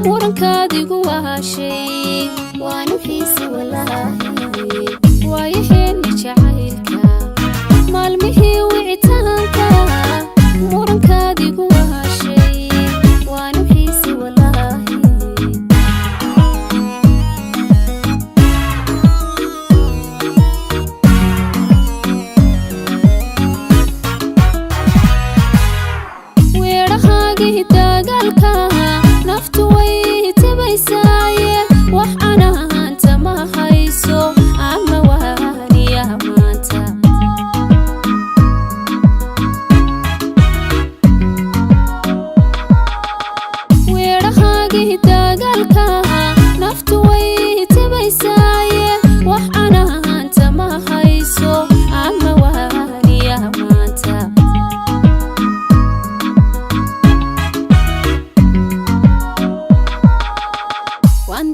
ورنكاديgu waa shay waanu xiisi walaahi waayaheenni jacaylka maalmihii wicitaanka ورنكاديgu waa shay waanu xiisi walaahi weerahaagii dagaalka naftu way tabaysaaye wax anaanta ma hayso ama waaniya maanta weerahaagii dagaalka naftu way tabaysaaye wax anaanta ma hayso ama waaniya maanta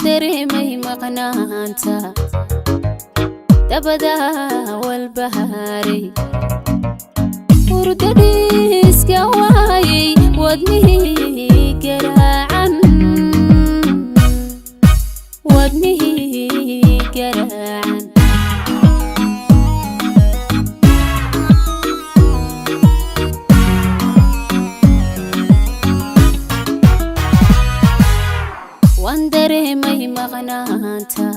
dareemay maqnaanta dabada walbahaaray hurdadiiska waayay wadnihii garaacan dareemay maqnaanta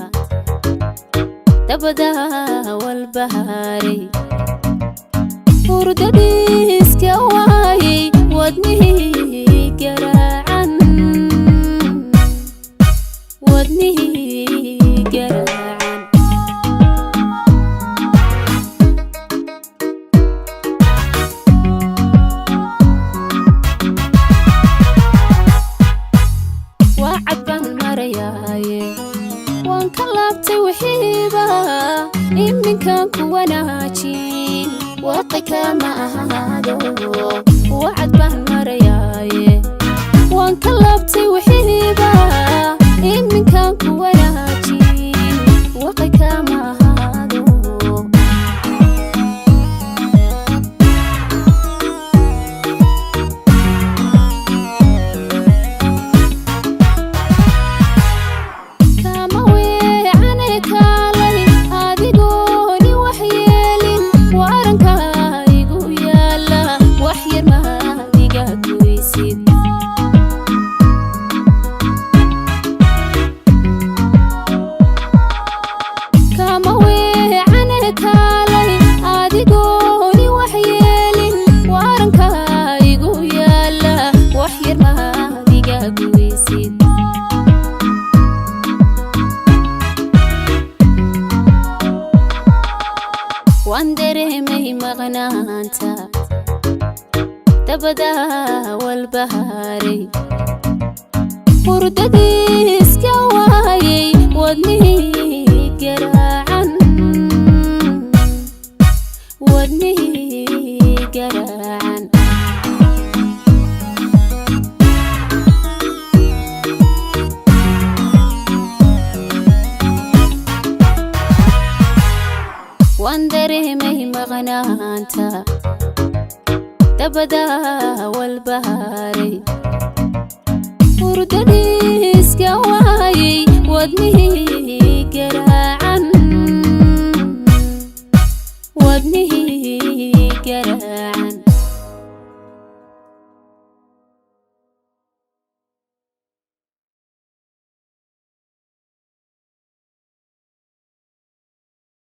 dabada walbahaaray hurdadiiska waayay wadnihii garaacan waan ka laabtay wixiiba iminkaan ku wanaajin waaqi kama ahaado wacad baan marayaaye waan ka laabtay wixiiba iminkaan ku wanaajin waaqi kama ahaado waan dareemay maqnaanta dabada walbahaaray hurdadiiska waayay wadnihii garaacan waan dareemay maqnaanta dabada walbahaaray hurdadiiska waayay wadnihii garaacan